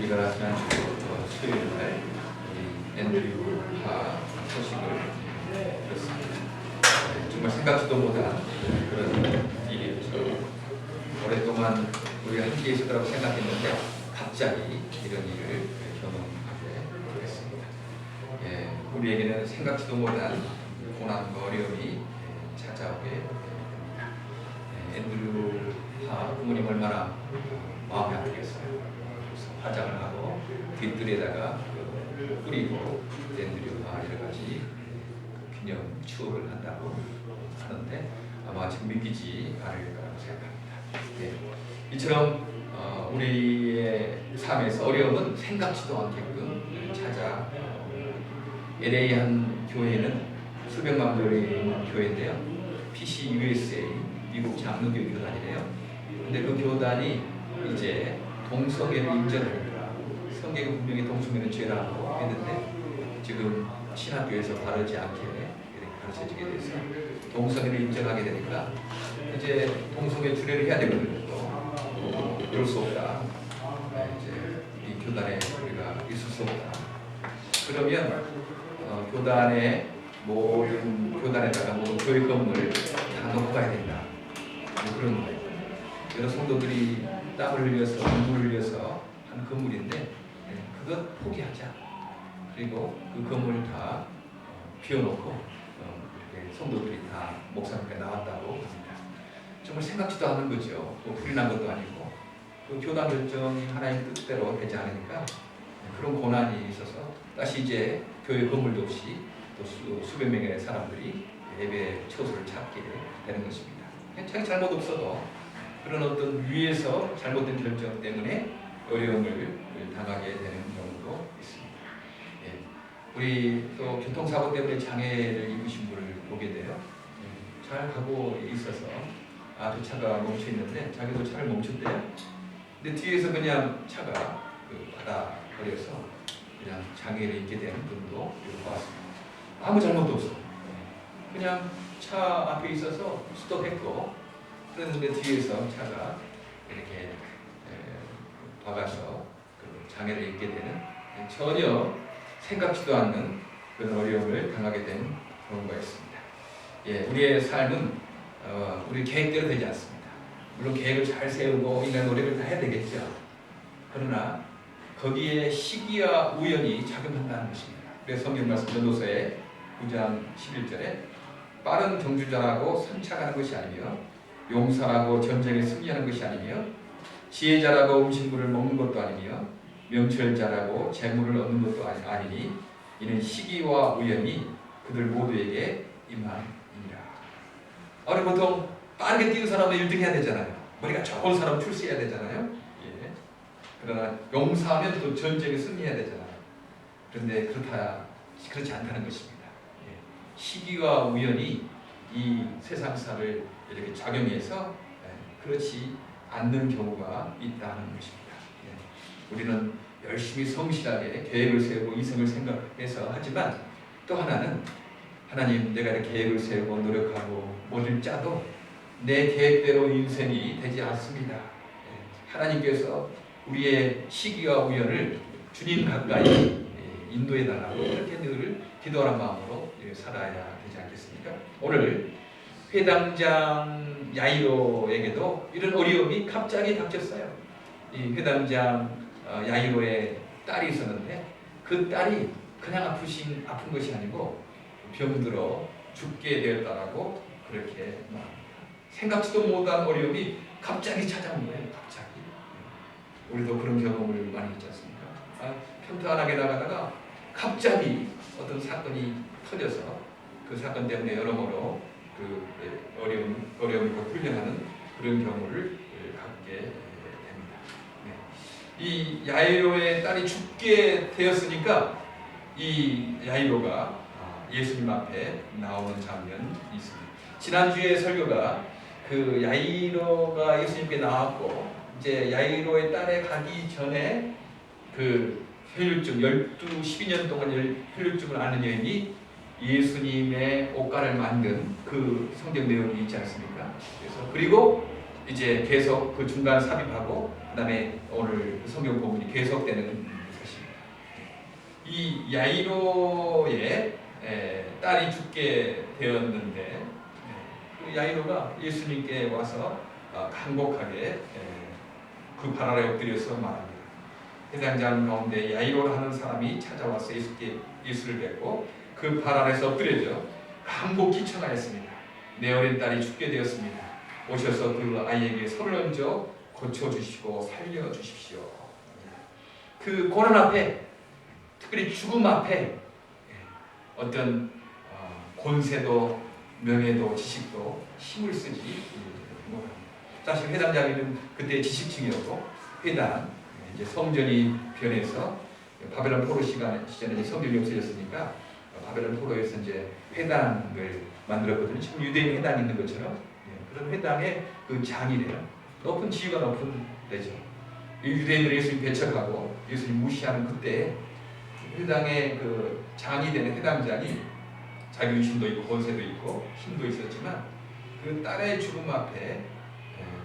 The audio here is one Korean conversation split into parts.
우리가 지난주 수요일날 앤드류파 소식을 들었습니다. 정말 생각지도 못한 그런 일이었죠. 오랫동안 우리가 함께 있을 거라고 생각했는데 갑자기 이런 일을 경험하게 됐습니다. 우리에게는 생각지도 못한 고난과 어려움이 찾아오게 됩니다. 앤드류파 부모님 얼마나 마음이 아프겠어요. 그래서 화장을 하고 뒷뜰에다가 뿌리고 앤드류파 여러 가지 기념 추억을 한다고 하는데 아마 지금 믿기지 않을 거라고 생각합니다. 이처럼 우리의 삶에서 어려움은 생각지도 않게끔 찾아 LA 한 교회는 수백만 명이 있는 교회인데요. PC USA 미국 장로교 교단이래요. 근데 그 교단이 이제 동성애를 인정하니까 성경에 분명히 동성애는 죄라고 했는데 지금 신학교에서 바르지 않게 이렇게 가르쳐지게 돼서 동성애를 인정하게 되니까 이제 동성애 주례를 해야 되거든요. 또 이럴 수 없다. 이제 이 교단에 우리가 있을 수 없다. 그러면 교단의 모든 교단에다가 모든 교회 건물을 다 놓고 가야 된다. 뭐 그런 거예요. 여러 성도들이 땀을 흘려서 눈물을 흘려서 한 건물인데 그것 포기하자. 그리고 그 건물 다 비워놓고 성도들이 다 목사님께 나왔다고 합니다. 정말 생각지도 않은 거죠. 또 불이 난 것도 아니고 그 교단 결정이 하나님 뜻대로 되지 않으니까 그런 고난이 있어서 다시 이제 교회 건물도 없이 또 수백 명의 사람들이 예배 처소를 찾게 되는 것입니다. 자기 잘못 없어도 그런 어떤 위에서 잘못된 결정 때문에 어려움을 당하게 되는 경우도 있습니다. 우리 또 교통사고 때문에 장애를 입으신 분을 보게 돼요. 잘 가고 있어서 그 차가 멈춰 있는데 자기도 차를 멈췄대요. 근데 뒤에서 그냥 차가 받아 버려서 그냥 장애를 입게 된 분도 봤습니다. 아무 잘못도 없어. 그냥 차 앞에 있어서 스톱했고 그랬는데 뒤에서 차가 이렇게 박아서 장애를 입게 되는 전혀 생각지도 않는 그런 어려움을 당하게 된 경우가 있습니다. 우리의 삶은 우리 계획대로 되지 않습니다. 물론 계획을 잘 세우고 인간 노력을 다 해야 되겠죠. 그러나 거기에 시기와 우연이 작용한다는 것입니다. 그래서 성경 말씀 전도서의 9장 11절에 빠른 경주자라고 선착하는 것이 아니며 용사라고 전쟁에 승리하는 것이 아니며 지혜자라고 음식물을 먹는 것도 아니며 명철자라고 재물을 얻는 것도 아니니 이는 시기와 우연이 그들 모두에게 임함이니라. 우리 보통 빠르게 뛰는 사람은 1등 해야 되잖아요. 머리가 좋은 사람 출세해야 되잖아요. 그러나 용사하면 또 전쟁에 승리해야 되잖아요. 그런데 그렇지 않다는 것입니다. 시기와 우연이 이 세상사를 이렇게 작용해서 그렇지 않는 경우가 있다는 것입니다. 우리는 열심히 성실하게 계획을 세우고 이성을 생각해서 하지만 또 하나는 하나님 내가 이렇게 계획을 세우고 노력하고 뭐를 짜도 내 계획대로 인생이 되지 않습니다. 하나님께서 우리의 시기와 우연을 주님 가까이 인도해달라고 그렇게 늘 기도하는 마음으로 살아야 되지 않겠습니까? 오늘 회당장 야이로에게도 이런 어려움이 갑자기 닥쳤어요. 이 회당장 야이로의 딸이 있었는데 그 딸이 그냥 아픈 것이 아니고 병들어 죽게 되었다라고 그렇게 말합니다. 생각지도 못한 어려움이 갑자기 찾아온 거예요. 갑자기. 우리도 그런 경험을 많이 했지 않습니까? 평탄하게 나가다가 갑자기 어떤 사건이 터져서 그 사건 때문에 여러모로 그 어려움과 훈련하는 그런 경우를 갖게 됩니다. 이 야이로의 딸이 죽게 되었으니까 이 야이로가 예수님 앞에 나오는 장면이 있습니다. 지난주에 설교가 그 야이로가 예수님께 나왔고 이제 야이로의 딸에 가기 전에 그 혈류증 12년 동안 혈류증을 앓는 여인이 예수님의 옷가를 만든 그 성경 내용이 있지 않습니까? 그리고 이제 계속 그 중간 삽입하고 그 다음에 오늘 성경 본문이 계속되는 것입니다. 이 야이로의 딸이 죽게 되었는데 그 야이로가 예수님께 와서 간곡하게 그 발 아래 엎드려서 말합니다. 해당장 가운데 야이로라 하는 사람이 찾아와서 예수를 뵙고 그 발 아래서 엎드려져 간곡히 청하였습니다. 내 어린 딸이 죽게 되었습니다. 오셔서 그 아이에게 손을 얹어 고쳐주시고 살려주십시오. 그 고난 앞에, 특별히 죽음 앞에 어떤 권세도 명예도 지식도 힘을 쓰지 못합니다. 사실 회당장이는 그때 지식층이었고, 회당 이제 성전이 변해서 바벨론 포로 시절에 성전이 없어졌으니까 바벨론 포로에서 이제 회당을 만들었거든요. 지금 유대인 회당이 있는 것처럼 그런 회당의 그 장이래요. 높은 지위가 높은 데죠. 유대인들이 예수님 배척하고 예수님 무시하는 그때 회당의 그 장이 되는 회당장이 자격심도 있고 권세도 있고 힘도 있었지만 그 딸의 죽음 앞에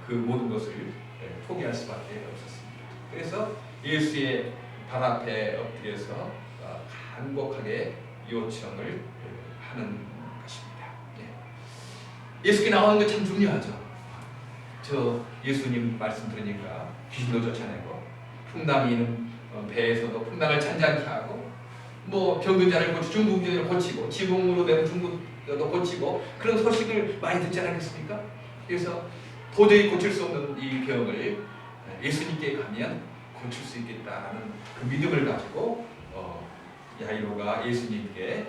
그 모든 것을 포기할 수밖에 없었습니다. 그래서 예수의 발 앞에 엎드려서 간곡하게 요청을 하는 것입니다. 예수께 나오는 거 참 중요하죠. 저 예수님 말씀 들으니까 귀신도 쫓아내고 풍랑이는 배에서도 풍랑을 잔잔케 하고 뭐 병든 자를 고치고 중풍병을 고치고 지붕으로 된 중풍도 고치고 그런 소식을 많이 듣지 않았습니까? 그래서 도저히 고칠 수 없는 이 병을 예수님께 가면 고칠 수 있겠다는 그 믿음을 가지고 야이로가 예수님께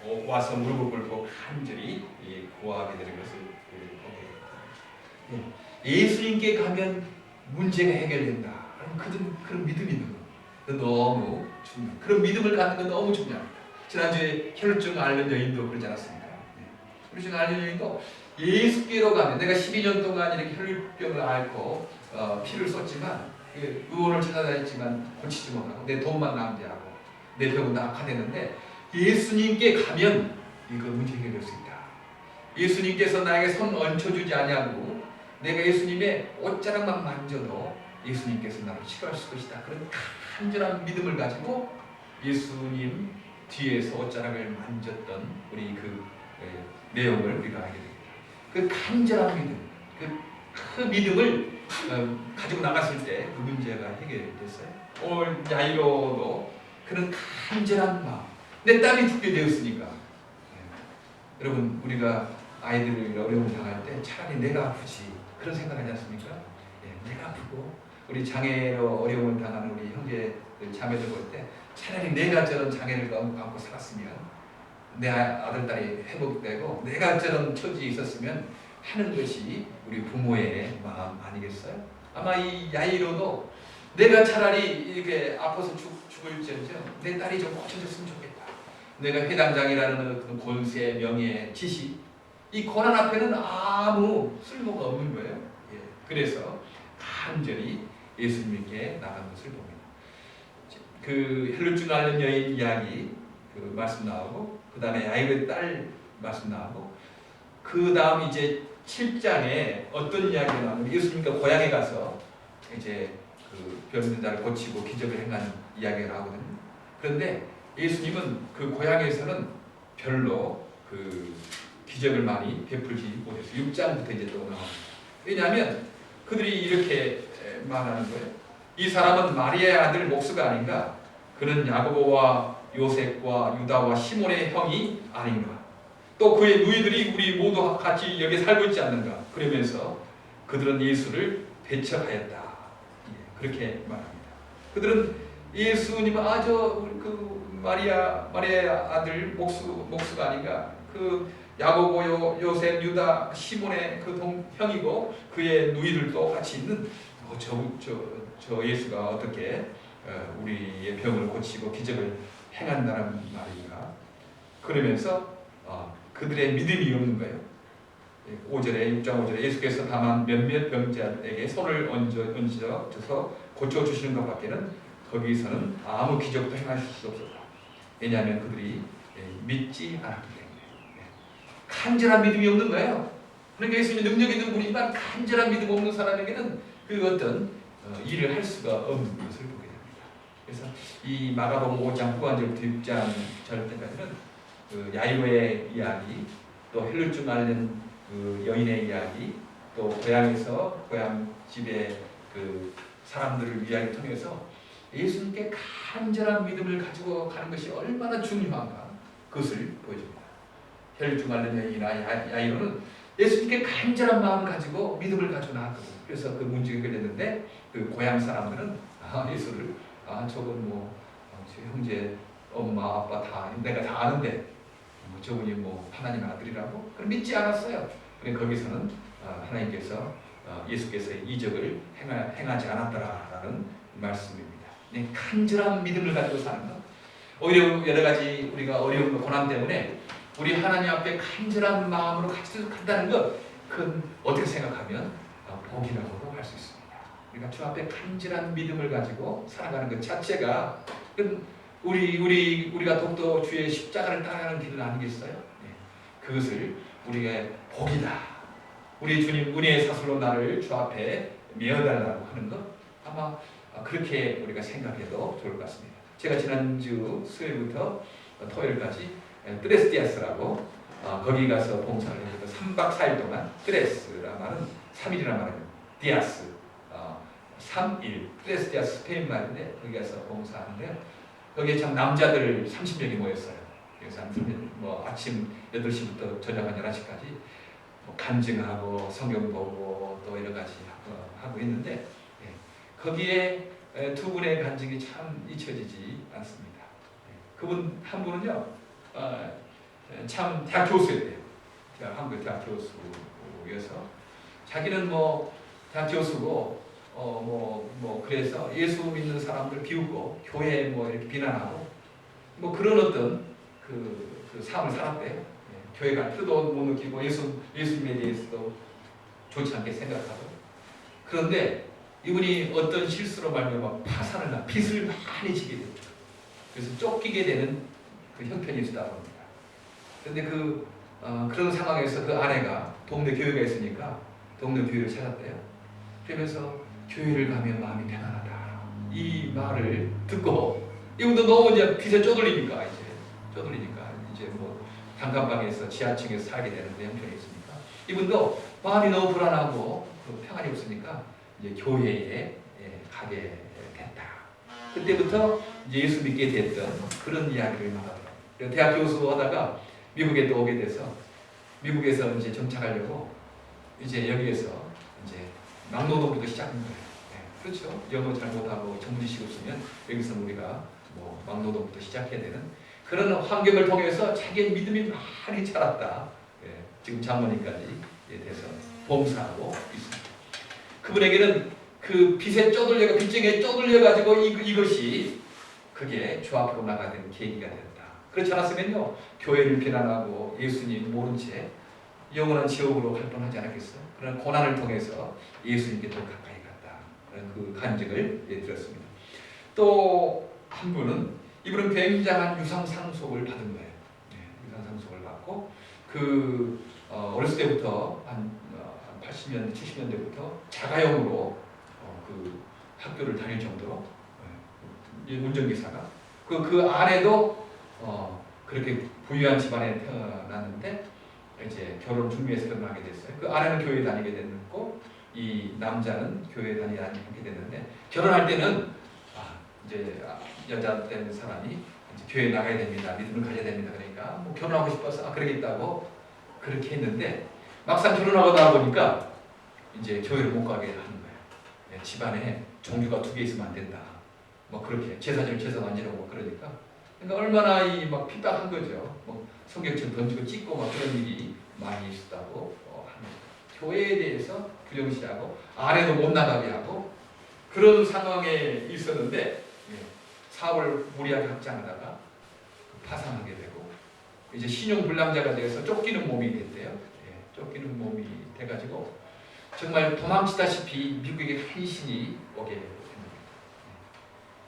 이렇게 와서 무릎을 꿇고 간절히 구하게 되는 것을 보게 됩니다. 예수님께 가면 문제가 해결된다. 그런 믿음이 있는 거. 너무 중요해요. 그런 믿음을 갖는 건 너무 중요합니다. 지난주에 혈증 앓는 여인도 그러지 않았습니까? 혈증 앓는 여인도 예수께로 가면 내가 12년 동안 이렇게 혈병을 앓고 피를 쏟지만 의원을 찾아다녔지만 고치지 못하고 내 돈만 낭비하고 내 병은 악화되는데 예수님께 가면 이거 문제 해결될 수 있다. 예수님께서 나에게 손 얹혀주지 아니하고 내가 예수님의 옷자락만 만져도 예수님께서 나를 치료할 것이다. 그런 간절한 믿음을 가지고 예수님 뒤에서 옷자락을 만졌던 우리 그 내용을 우리가 알게 됩니다. 그 간절한 믿음, 그 믿음을 가지고 나갔을 때 그 문제가 해결됐어요. 오늘 야이로도 그런 간절한 마음, 내 딸이 죽게 되었으니까 여러분 우리가 아이들을 어려움을 당할 때 차라리 내가 아프지 그런 생각하지 않습니까? 내가 아프고 우리 장애로 어려움을 당하는 우리 형제 자매들 볼 때 차라리 내가 저런 장애를 안고 살았으면 내 아들 딸이 회복되고 내가 저런 처지에 있었으면 하는 것이 우리 부모의 마음 아니겠어요? 아마 이 야이로도 내가 차라리 이렇게 아파서 죽을지언정 내 딸이 좀 고쳐졌으면 좋겠다. 내가 회당장이라는 어떤 권세, 명예, 지식 이 고난 앞에는 아무 쓸모가 없는 거예요. 그래서 간절히 예수님께 나간 것을 봅니다. 그 혈루증 앓는 여인 이야기 그 말씀 나오고 그 다음에 야이로의 딸 말씀 나오고 그 다음 이제 7장에 어떤 이야기가 나오면 예수님과 고향에 가서 이제 그 병든 자를 고치고 기적을 행하는 이야기가 나오거든요. 그런데 예수님은 그 고향에서는 별로 그 기적을 많이 베풀지 못했어요. 6장부터 이제 또 나옵니다. 왜냐하면 그들이 이렇게 말하는 거예요. 이 사람은 마리아의 아들 목수가 아닌가? 그는 야고보와 요셉과 유다와 시몬의 형이 아닌가? 또 그의 누이들이 우리 모두 같이 여기 살고 있지 않는가? 그러면서 그들은 예수를 배척하였다. 그렇게 말합니다. 그들은 예수님은 그 마리아의 아들 목수가 아닌가? 그 야고보, 요셉, 유다, 시몬의 그 형이고 그의 누이들도 같이 있는 저 예수가 어떻게 우리의 병을 고치고 기적을 행한다는 말인가? 그러면서 그들의 믿음이 없는 거예요. 5장 5절에 예수께서 다만 몇몇 병자에게 손을 얹어서 고쳐주시는 것밖에는 거기서는 아무 기적도 행하실 수 없었다. 왜냐하면 그들이 믿지 않았기 때문에. 간절한 믿음이 없는 거예요. 그러니까 예수님의 능력 있는 분이지만 간절한 믿음 없는 사람에게는 그 어떤 일을 할 수가 없는 것을 보게 됩니다. 그래서 이 마가복음 5장 후반절부터 6장 절때까지는 그 야이로의 이야기, 또 헬루증 앓는 그 여인의 이야기, 또 고향에서 고향 집에 그 사람들을 이야기 통해서 예수님께 간절한 믿음을 가지고 가는 것이 얼마나 중요한가 그것을 보여줍니다. 혈중 앓는 여인이나 야이로는 예수님께 간절한 마음을 가지고 믿음을 가지고 나왔거든요. 그래서 그 문제가 해결됐는데 그 고향 사람들은 예수를 저건 뭐 형제 엄마 아빠 다 내가 다 아는데 저분이 뭐 하나님 아들이라고 그럼 믿지 않았어요. 그래 거기서는 하나님께서 예수께서의 이적을 행하지 않았더라라는 말씀입니다. 간절한 믿음을 가지고 사는 것. 오히려 여러 가지 우리가 어려운 고난 때문에 우리 하나님 앞에 간절한 마음으로 같이 간다는 것, 그건 어떻게 생각하면 복이라고도 할 수 있습니다. 우리가 주 앞에 간절한 믿음을 가지고 살아가는 것 자체가 우리가 더욱더 주의 십자가를 따라가는 길 아니겠어요? 그것을 우리의 복이다. 우리 주님 은혜의 사슬로 나를 주 앞에 메어달라고 하는 것, 아마 그렇게 우리가 생각해도 좋을 것 같습니다. 제가 지난주 수요일부터 토요일까지 트레스디아스라고 거기 가서 봉사를 해서 3박 4일 동안 트레스라 말은 3일이라 말하면 디아스 3일 트레스디아스 스페인 말인데 거기 가서 봉사하는데요. 거기에 참 남자들 30명이 모였어요. 그래서 뭐 아침 8시부터 저녁 한 11시까지 뭐 간증하고 성경 보고 또 여러 가지 하고 있는데 거기에 두 분의 간증이 참 잊혀지지 않습니다. 그분 한 분은요, 참 대학 교수였대요. 한국 대학 교수여서 자기는 뭐 대학 교수고 그래서 예수 믿는 사람들 비웃고 교회 뭐 이렇게 비난하고 뭐 그런 어떤 그 삶을 살았대요. 교회 갈 필요도 못 느끼고 예수님에 대해서도 좋지 않게 생각하고. 그런데 이분이 어떤 실수로 말미암아 파산을 빚을 많이 지게 됐죠. 그래서 쫓기게 되는 그 형편이 있었다고 합니다. 그런데 그런 상황에서 그 아내가 동네 교회가 있으니까 동네 교회를 찾았대요. 그러면서 교회를 가면 마음이 편안하다. 이 말을 듣고 이분도 너무 이제 빚에 쪼들리니까 이제 뭐 단칸방에서 지하층에서 살게 되는데 형편이 있으니까 이분도 마음이 너무 불안하고 평안이 없으니까 이제 교회에 가게 됐다. 그때부터 이제 예수 믿게 됐던 그런 이야기를 말하더라고요. 대학 교수 하다가 미국에 또 오게 돼서 미국에서 이제 정착하려고 이제 여기에서 이제 막노동부터 시작한 거예요. 그렇죠. 영어 잘 못하고 전문지식 없으면 여기서 우리가 뭐 막노동부터 시작해야 되는 그런 환경을 통해서 자기의 믿음이 많이 자랐다. 지금 장모님까지 돼서 봉사하고 있습니다. 그분에게는 그 빚에 쪼들려, 빚쟁이에 쪼들려가지고 이것이 그게 주 앞으로 나가는 계기가 됐다. 그렇지 않았으면요, 교회를 비난하고 예수님 모른 채 영원한 지옥으로 갈 뻔하지 않았겠어요? 그런 고난을 통해서 예수님께 더 가까이 갔다. 그런 그 간증을 들었습니다. 또 한 분은 이분은 굉장한 유상상속을 받은 거예요. 유상상속을 받고 어렸을 때부터 한 80년대, 70년대부터 자가용으로 그 학교를 다닐 정도로 운전기사가 그 아내도 그렇게 부유한 집안에 태어났는데 이제 결혼 준비해서 결혼하게 됐어요. 그 아내는 교회 다니게 됐고 이 남자는 교회 다니게 됐는데 결혼할 때는 이제 여자 된 사람이 이제 교회 나가야 됩니다. 믿음을 가져야 됩니다. 그러니까 뭐 결혼하고 싶어서 그러겠다고 그렇게 했는데 막상 결혼하고 나와 보니까 이제 교회를 못 가게 하는 거예요. 집안에 종교가 2개 있으면 안 된다. 뭐 그렇게 제사 만지라고 그러니까 얼마나 막 핍박한 거죠. 뭐 성경책 던지고 찍고 막 그런 일이 많이 있었다고 합니다. 교회에 대해서 부정시하고 아내도 못 나가게 하고 그런 상황에 있었는데 사업을 무리하게 확장하다가 파산하게 되고 이제 신용불량자가 되어서 쫓기는 몸이 됐대요. 쫓기는 몸이 돼가지고 정말 도망치다시피 미국에 간신히 오게 됩니다.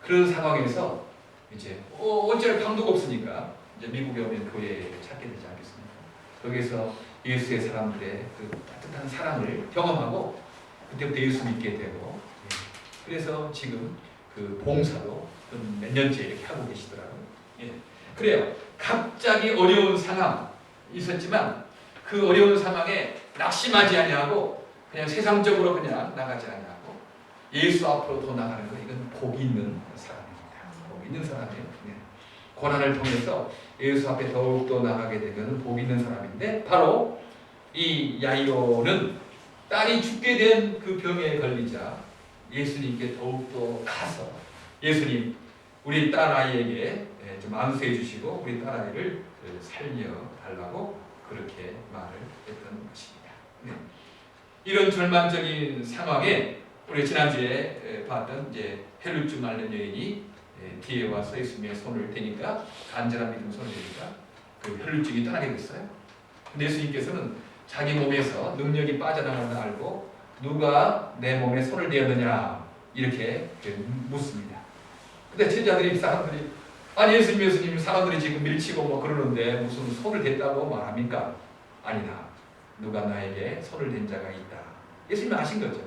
그런 상황에서 이제 어쩔 방도가 없으니까 이제 미국에 오면 교회를 찾게 되지 않겠습니까? 거기서 예수의 사람들의 그 따뜻한 사랑을 경험하고 그때부터 예수 믿게 되고, 그래서 지금 그 봉사도 몇 년째 이렇게 하고 계시더라고요. 그래요. 갑자기 어려운 상황 있었지만 그 어려운 상황에 낙심하지 아니하고 그냥 세상적으로 그냥 나가지 아니하고 예수 앞으로 더 나가는 거, 이건 복 있는 사람입니다. 복 있는 사람이에요. 고난을 통해서 예수 앞에 더욱더 나가게 되면 복 있는 사람인데, 바로 이 야이로는 딸이 죽게 된 그 병에 걸리자 예수님께 더욱더 가서, 예수님 우리 딸아이에게 좀 안수해 주시고 우리 딸아이를 살려달라고 그렇게 말을 했던 것입니다. 이런 절망적인 상황에 우리 지난주에 봤던 이제 혈루증 앓는 여인이 뒤에 와서 예수님의 손을 대니까, 간절한 믿음 손을 대니까 그 혈루증이 떠나게 됐어요. 근데 예수님께서는 자기 몸에서 능력이 빠져나가는 걸 알고 누가 내 몸에 손을 대었느냐 이렇게 묻습니다. 근데 제자들이, 사람들이, 아니 예수님 사람들이 지금 밀치고 뭐 그러는데 무슨 손을 댔다고 말합니까? 아니다. 누가 나에게 손을 댄 자가 있다. 예수님은 아신 거죠.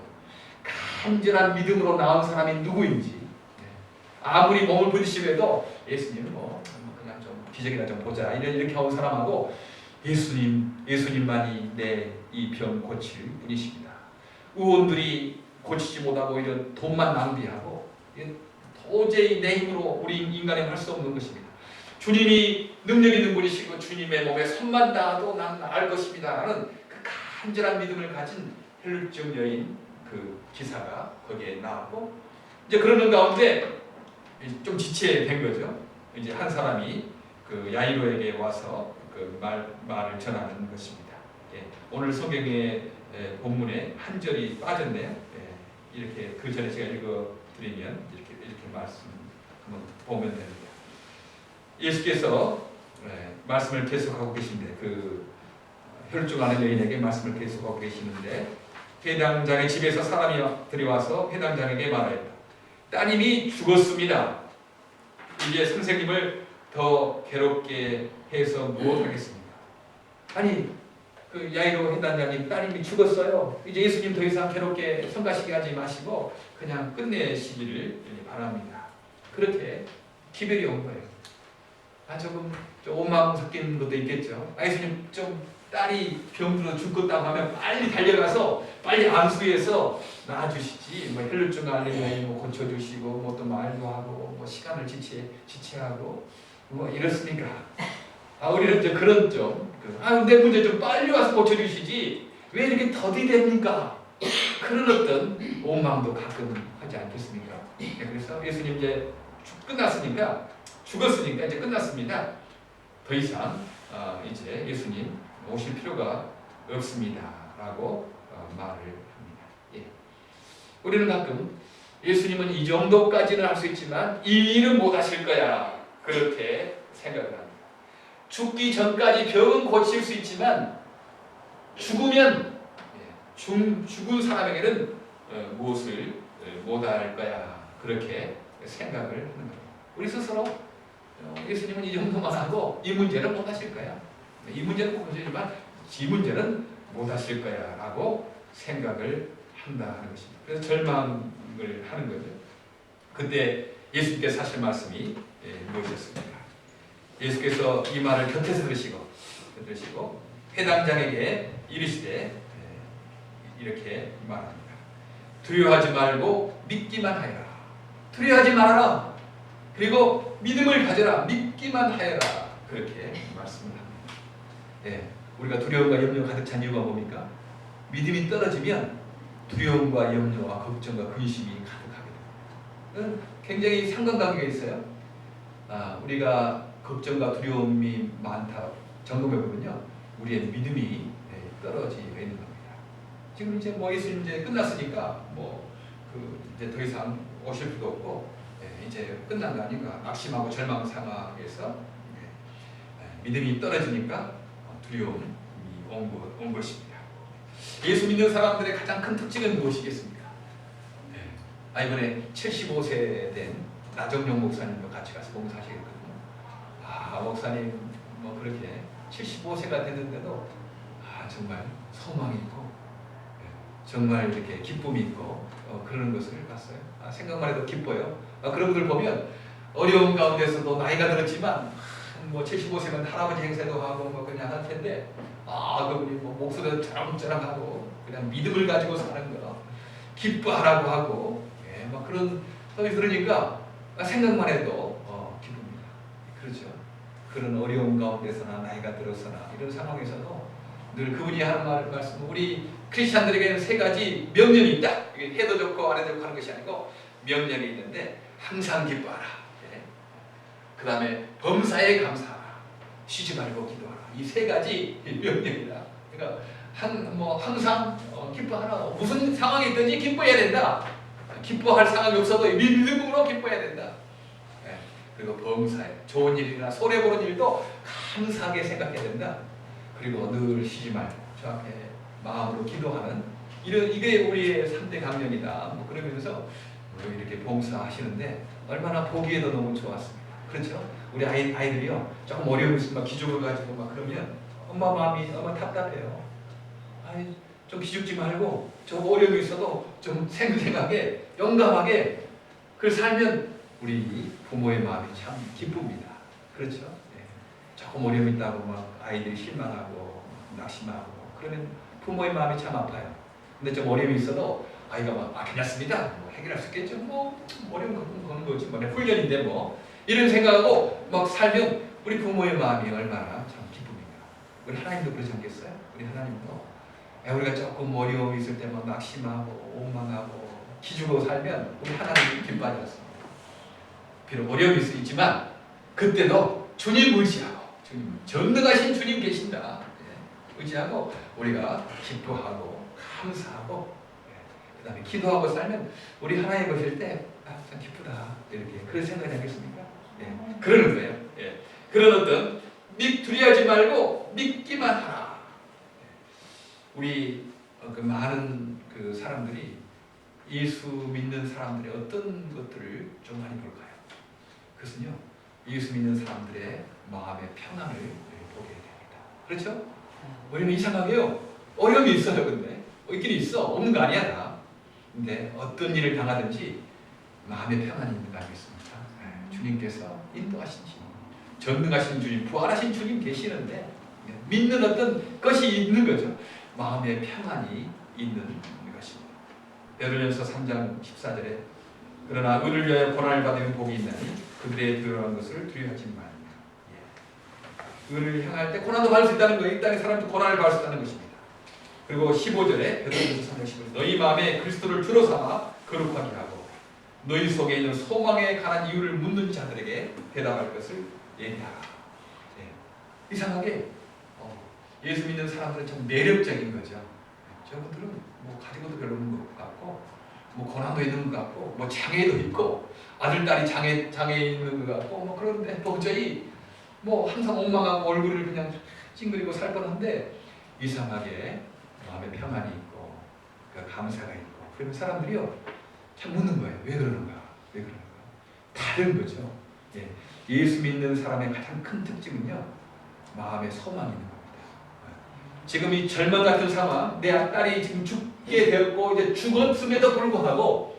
간절한 믿음으로 나온 사람이 누구인지. 아무리 몸을 부딪히면도 예수님은 뭐 그냥 좀 기적이나 좀 보자 이렇게 온 사람하고, 예수님만이 내 이 병 고칠 분이십니다. 의원들이 고치지 못하고 이런 돈만 낭비하고 도저히 내 힘으로 우리 인간이 할 수 없는 것입니다. 주님이 능력 있는 분이시고 주님의 몸에 손만 닿아도 난 나을 것입니다 라는 그 간절한 믿음을 가진 혈루증 여인 그 기사가 거기에 나왔고, 이제 그러는 가운데 좀 지체된 거죠. 이제 한 사람이 그 야이로에게 와서 그 말을 전하는 것입니다. 오늘 성경의 본문에 한 절이 빠졌네요. 이렇게 그 전에 제가 읽어드리면 이렇게 말씀 한번 보면 됩니다. 예수께서 말씀을 계속하고 계신데, 그 혈루증 앓는 여인에게 말씀을 계속하고 계시는데, 회당장의 집에서 사람이 들어와서 회당장에게 말하였다. 따님이 죽었습니다. 이제 선생님을 더 괴롭게 해서 무엇하겠습니까? 아니 그 야이로 회당장님 따님이 죽었어요. 이제 예수님 더 이상 괴롭게 성가시게 하지 마시고 그냥 끝내시기를 바랍니다. 그렇게 기별이 온 거예요. 조금 원망 섞인 것도 있겠죠. 예수님 좀 딸이 병들어 죽겠다고 하면 빨리 달려가서 빨리 안수해서 낳아주시지, 뭐 혈루증 앓는 뭐 고쳐주시고 뭐 또 말도 하고 뭐 시간을 지체하고 뭐 이렇습니까? 우리는 이제 그런 내 문제 좀 빨리 와서 고쳐주시지 왜 이렇게 더디됩니까? 그런 어떤 원망도 가끔 하지 않겠습니까? 그래서 예수님 이제 죽었으니까 이제 끝났습니다. 더 이상 이제 예수님 오실 필요가 없습니다라고 말을 합니다. 우리는 가끔 예수님은 이 정도까지는 할 수 있지만 이 일은 못 하실 거야 그렇게 생각을 합니다. 죽기 전까지 병은 고칠 수 있지만 죽으면 죽은 사람에게는 무엇을 못할 거야 그렇게 생각을 하는 거예요. 우리 스스로 예수님은 이 정도만 하고 이 문제는 못 하실 거야. 이 문제는 못 고치지만 이 문제는 못 하실 거야 라고 생각을 한다는 것입니다. 그래서 절망을 하는 거죠. 그때 예수님께서 하실 말씀이 무엇이었습니까? 예수께서 이 말을 곁에서 들으시고 회당장에게 이르시되 이렇게 말합니다. 두려워하지 말고 믿기만 하여라. 두려워하지 말아라. 그리고 믿음을 가져라. 믿기만 하여라. 그렇게 말씀을 합니다. 우리가 두려움과 염려 가득 찬 이유가 뭡니까? 믿음이 떨어지면 두려움과 염려와 걱정과 근심이 가득하게 됩니다. 굉장히 상관관계가 있어요. 우리가 걱정과 두려움이 많다 점검해 보면요, 우리의 믿음이 떨어지고 있는 겁니다. 지금 이제 뭐 예수님 이제 끝났으니까 이제 더 이상 오실 필요도 없고 이제 끝난 거 아닌가, 낙심하고 절망 상황에서 믿음이 떨어지니까 두려움이 온 것입니다. 예수 믿는 사람들의 가장 큰 특징은 무엇이겠습니까? 이번에 75세 된 나정용 목사님도 같이 가서 봉사하시겠거든요. 목사님 그렇게 75세가 됐는데도 정말 소망이 있고 정말 이렇게 기쁨이 있고 그런 것을 봤어요. 생각만 해도 기뻐요. 그런 분들 보면 어려운 가운데서도 나이가 들었지만 뭐 75세면 할아버지 행세도 하고 뭐 그냥 할 텐데 그분이 뭐 목소리도 쩌랑쩌랑하고 그냥 믿음을 가지고 사는 거 기뻐하라고 하고 막 그런 소리 들으니까 생각만 해도 기쁩니다. 그렇죠. 그런 어려운 가운데서나 나이가 들어서나 이런 상황에서도 늘 그분이 하는 말씀, 우리 크리스찬들에게는 세 가지 명령이 있다. 이게 해도 좋고 안 해도 좋고 하는 것이 아니고 명령이 있는데 항상 기뻐하라. 그 다음에 범사에 감사하라. 쉬지 말고 기도하라. 이 세 가지 명령이다. 그러니까 항상 기뻐하라. 무슨 상황이 있든지 기뻐해야 된다. 기뻐할 상황이 없어도 믿음으로 기뻐해야 된다. 그리고 범사에 좋은 일이나 손해보는 일도 감사하게 생각해야 된다. 그리고 늘 쉬지 말고 저 앞에 마음으로 기도하는 이게 우리의 3대 강령이다. 뭐 그러면서 이렇게 봉사하시는데 얼마나 보기에도 너무 좋았습니다. 그렇죠? 우리 아이들이요 조금 어려움이 있으면 기죽을 가지고 막 그러면 엄마 마음이 너무 답답해요. 좀 기죽지 말고 좀 어려움이 있어도 좀 생생하게 용감하게 그걸 살면 우리 부모의 마음이 참 기쁩니다. 그렇죠? 조금 어려움이 있다고 막 아이들이 실망하고 낙심하고 그러면 부모의 마음이 참 아파요. 근데 좀 어려움이 있어도 아이가 막 괜찮습니다. 뭐 해결할 수 있겠죠. 뭐 어려움 거는 거지. 뭐 훈련인데 뭐 이런 생각하고 막 살면 우리 부모의 마음이 얼마나 참 기쁩니까? 우리 하나님도 그러지 않겠어요? 우리 하나님도 우리가 조금 어려움이 있을 때 막 낙심하고 원망하고 기죽어 살면 우리 하나님이 기뻐하지 않습니다. 비록 어려움이 있지만 그때도 주님 의지하고 주님 전능하신 주님 계신다. 의지하고 우리가 기뻐하고 감사하고 그 다음에 기도하고 살면 우리 하나님 보실 때 참 기쁘다 이렇게 그런 생각이 하겠습니까? 그러는 거예요. 그런 어떤 두려워하지 말고 믿기만 하라. 우리 그 많은 그 사람들이 예수 믿는 사람들의 어떤 것들을 좀 많이 볼까요? 그것은요 예수 믿는 사람들의 마음의 평안을 보게 됩니다. 그렇죠? 우리는 이상하게요 어려움이 있어요. 근데 있긴 있어. 없는 거 아니야 다. 근데 어떤 일을 당하든지 마음의 평안이 있는 거 아니겠습니까? 주님께서 인도하신 주님, 전능하신 주님, 부활하신 주님 계시는데 믿는 어떤 것이 있는 거죠. 마음의 평안이 있는 것입니다. 베드로전서 3장 14절에 그러나 의를 위하여 고난을 받으면 복이 있나니 그들의 드러난 것을 두려워하지 말라. 의를 향할 때 고난도 받을 수 있다는 거예요. 이 땅의 사람도 고난을 받을 수 있다는 것입니다. 그리고 15절에 베드로전서 3장 15절 너희 마음에 그리스도를 주로 삼아 거룩하게 하고 너희 속에 있는 소망에 관한 이유를 묻는 자들에게 대답할 것을 예비하라. 이상하게 예수 믿는 사람들은 참 매력적인 거죠. 저분들은 뭐 가지고도 별로 없는 것 같고 뭐 고난도 있는 것 같고 뭐 장애도 있고 아들 딸이 장애 있는 것 같고 뭐 그런데 도저히 뭐 항상 원망하고 얼굴을 그냥 찡그리고 살 뻔한데 이상하게 마음에 평안이 있고 감사가 있고 그러면 사람들이요 참 묻는 거예요. 왜 그러는가? 왜 그러는가? 다른 거죠. 예수 믿는 사람의 가장 큰 특징은요 마음에 소망이 있는 겁니다. 지금 이 절망 같은 상황, 내 딸이 지금 죽게 되었고 이제 죽었음에도 불구하고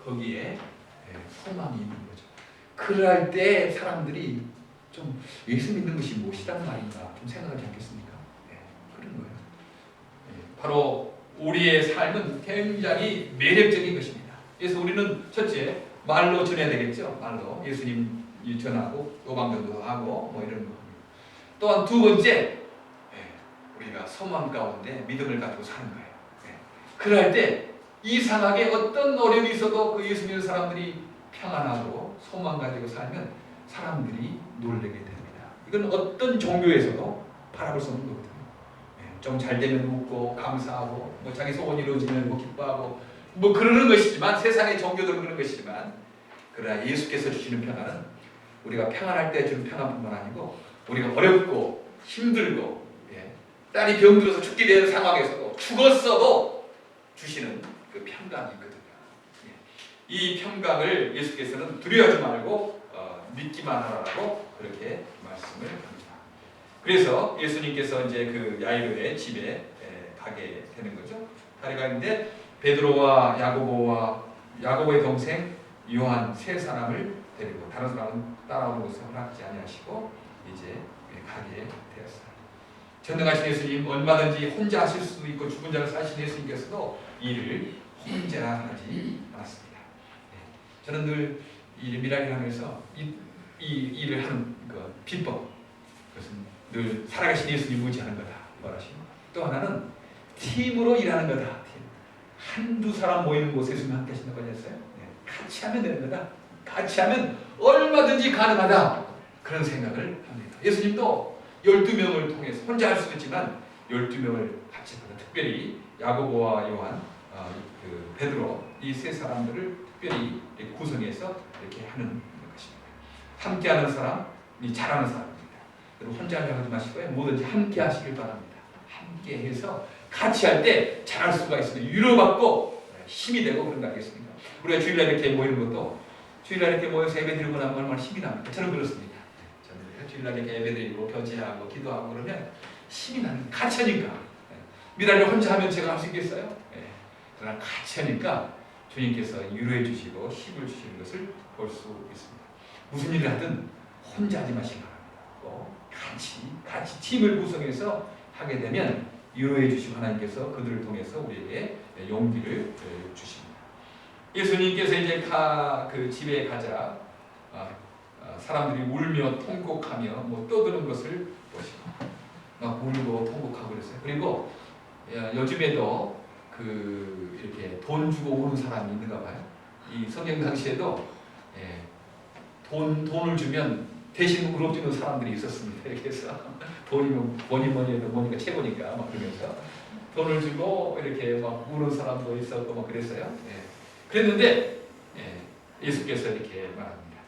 거기에 소망이 있는 거죠. 그럴 때 사람들이 좀 예수 믿는 것이 무엇이란 말인가 좀 생각하지 않겠습니까? 그런 거예요. 바로 우리의 삶은 굉장히 매력적인 것입니다. 그래서 우리는 첫째 말로 전해야 되겠죠. 말로 예수님 전하고 요방전도 하고 뭐 이런 거. 또한 두 번째 우리가 소망 가운데 믿음을 가지고 사는 거예요. 그럴 때 이상하게 어떤 어려움이 있어도 그 예수 믿는 사람들이 평안하고 소망 가지고 살면 사람들이 놀라게 됩니다. 이건 어떤 종교에서도 바라볼 수 없는 거거든요. 좀 잘 되면 웃고 감사하고 뭐 자기 소원이 이루어지면 뭐 기뻐하고 뭐 그러는 것이지만 세상의 종교들은 그런 것이지만 그러나 예수께서 주시는 평안은 우리가 평안할 때 주는 평안뿐만 아니고 우리가 어렵고 힘들고 딸이 병들어서 죽게 되는 상황에서도 죽었어도 주시는 그 평강이 있거든요. 이 평강을 예수께서는 두려워하지 말고 믿기만 하라고 그렇게 말씀을 합니다. 그래서 예수님께서 이제 그 야이로의 집에 가게 되는 거죠. 달에 가는데 베드로와 야고보의 동생 요한 세 사람을 데리고 다른 사람은 따라오는 것을 허락지 아니하시고 이제 가게 되었어요. 전능하신 예수님 얼마든지 혼자 하실 수도 있고 죽은 자를 사신 예수님께서도 일을 혼자 하지 않았습니다. 저는 늘 이 미라를 하면서 이 일을 하는 그 비법, 그것은 늘 살아계신 예수님 의지하는 거다 말하시고, 또 하나는 팀으로 일하는 거다. 한두 사람 모이는 곳에 예수님 함께 하신다고 하셨어요. 같이 하면 되는 거다. 같이 하면 얼마든지 가능하다. 그런 생각을 합니다. 예수님도 12명을 통해서 혼자 할 수도 있지만 12명을 같이 하다. 특별히 야고보와 요한, 베드로 이 세 사람들을 특별히 구성해서 이렇게 하는 것입니다. 함께하는 사람이 잘하는 사람입니다. 여러분 혼자 하려고 하지 마시고요. 뭐든지 함께 하시길 바랍니다. 함께 해서 같이 할 때 잘할 수가 있습니다. 위로받고 힘이 되고 그런 거 아니겠습니까? 우리가 주일날 이렇게 모이는 것도 주일날 이렇게 모여서 예배 드리고 나면 얼마나 힘이 납니까? 저는 그렇습니다. 저는 주일날 이렇게 예배 드리고 교제하고 기도하고 그러면 힘이 나는 같이 하니까. 미라를 혼자 하면 제가 할 수 있겠어요? 그러나 같이 하니까 주님께서 위로해 주시고 힘을 주시는 것을 볼 수 있습니다. 무슨 일을 하든 혼자 하지 마시기 바랍니다. 같이 팀을 구성해서 하게 되면 위로해 주시고 하나님께서 그들을 통해서 우리에게 용기를 주십니다. 예수님께서 이제 그 집에 가자 사람들이 울며 통곡하며 뭐 떠드는 것을 보시고 막 울고 통곡하고 그랬어요. 그리고 요즘에도 이렇게 돈 주고 우는 사람이 있는가 봐요. 이 성경 당시에도 돈을 주면 대신 울어주는 사람들이 있었습니다. 이렇게 해서 돈이면 뭐니 해도 뭐니까 최고니까 막 그러면서 돈을 주고 이렇게 막 우는 사람도 있었고 막 그랬어요. 그랬는데 예수께서 이렇게 말합니다.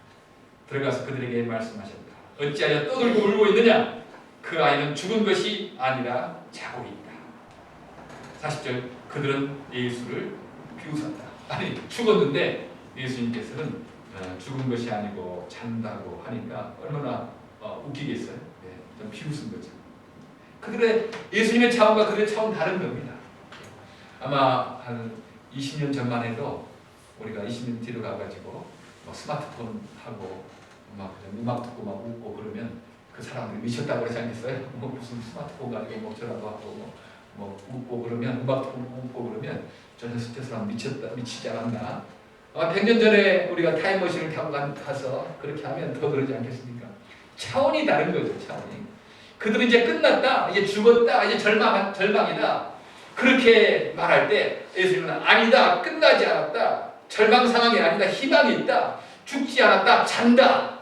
들어가서 그들에게 말씀하셨다. 어찌하여 떠들고 울고 있느냐? 그 아이는 죽은 것이 아니라 자고 있다. 40절 그들은 예수를 비웃었다. 아니 죽었는데 예수님께서는 죽은 것이 아니고 잔다고 하니까 얼마나 웃기겠어요? 좀 비웃은 거죠. 그들의 예수님의 차원과 그들의 차원 다른 겁니다. 아마 한 20년 전만 해도 우리가 20년 뒤로 가가지고 스마트폰 하고 막 음악 듣고 막 웃고 그러면 그 사람들이 미쳤다고 그러지 않겠어요? 무슨 스마트폰 가지고 뭐 저라도 하고 뭐 웃고 그러면 음악 듣고 웃고 그러면 저 사람 미치지 않았나? 100년 전에 우리가 타임머신을 타고 가서 그렇게 하면 더 그러지 않겠습니까? 차원이 다른 거죠, 차원이. 그들은 이제 끝났다, 이제 죽었다, 이제 절망이다. 그렇게 말할 때 예수님은 아니다, 끝나지 않았다, 절망 상황이 아니다, 희망이 있다, 죽지 않았다, 잔다.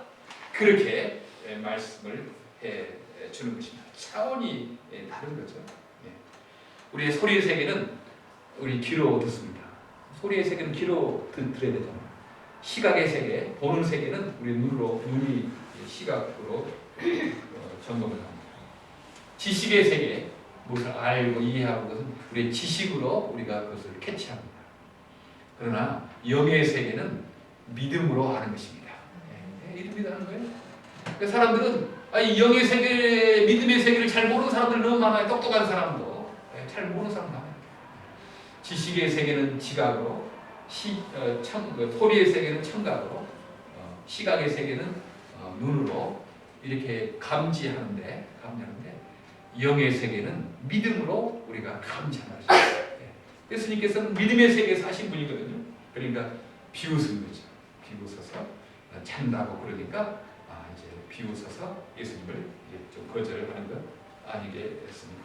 그렇게 말씀을 해 주는 것입니다. 차원이 다른 거죠. 우리의 소리의 세계는 우리 귀로 듣습니다. 소리의 세계는 귀로 들어야 되잖아요. 시각의 세계, 보는 세계는 우리 눈이 시각으로 점검을 합니다. 지식의 세계, 무엇을 알고 이해하고 것은 우리의 지식으로 우리가 그것을 캐치합니다. 그러나 영의 세계는 믿음으로 아는 것입니다. 믿음이 아는 거예요. 그 사람들은 이 영의 세계, 믿음의 세계를 잘 모르는 사람들 너무 많아요. 똑똑한 사람도 잘 모르는 사람 많아요. 지식의 세계는 지각으로, 소리의 세계는 청각으로, 시각의 세계는 눈으로 이렇게 감지하는데 영의 세계는 믿음으로 우리가 감지하는 것입니다. 예수님께서는 믿음의 세계에 사신 분이거든요. 그러니까 비웃은 거죠. 비웃어서 찬다고 그러니까 이제 비웃어서 예수님을 좀 거절하는 것 아니겠습니까?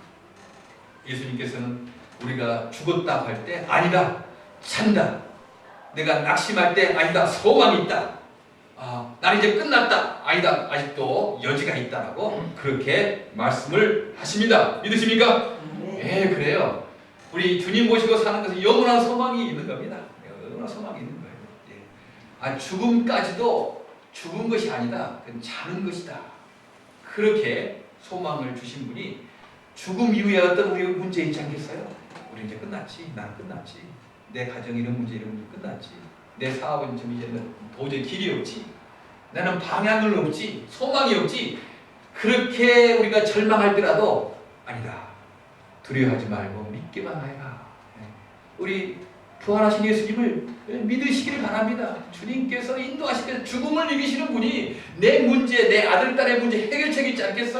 예수님께서는 우리가 죽었다 할 때 아니다, 찬다. 내가 낙심할 때 아니다, 소망이 있다. 나는 이제 끝났다, 아니다, 아직도 여지가 있다라고 그렇게 말씀을 하십니다. 믿으십니까? 네, 그래요. 우리 주님 모시고 사는 것은 영원한 소망이 있는 겁니다. 영원한 소망이 있는 거예요. 죽음까지도 죽은 것이 아니다, 그건 자는 것이다. 그렇게 소망을 주신 분이 죽음 이후에 어떤 우리 문제 있지 않겠어요? 우리 이제 끝났지, 나는 끝났지. 내 가정 이런 문제 끝났지. 내 사업은 좀 이제는 도저히 길이 없지. 나는 방향을 없지, 소망이 없지. 그렇게 우리가 절망할 때라도 아니다. 두려워하지 말고 믿기만 해라. 우리 부활하신 예수님을 믿으시기를 바랍니다. 주님께서 인도하시면서 죽음을 이기시는 분이 내 문제, 내 아들, 딸의 문제 해결책이 있지 않겠어?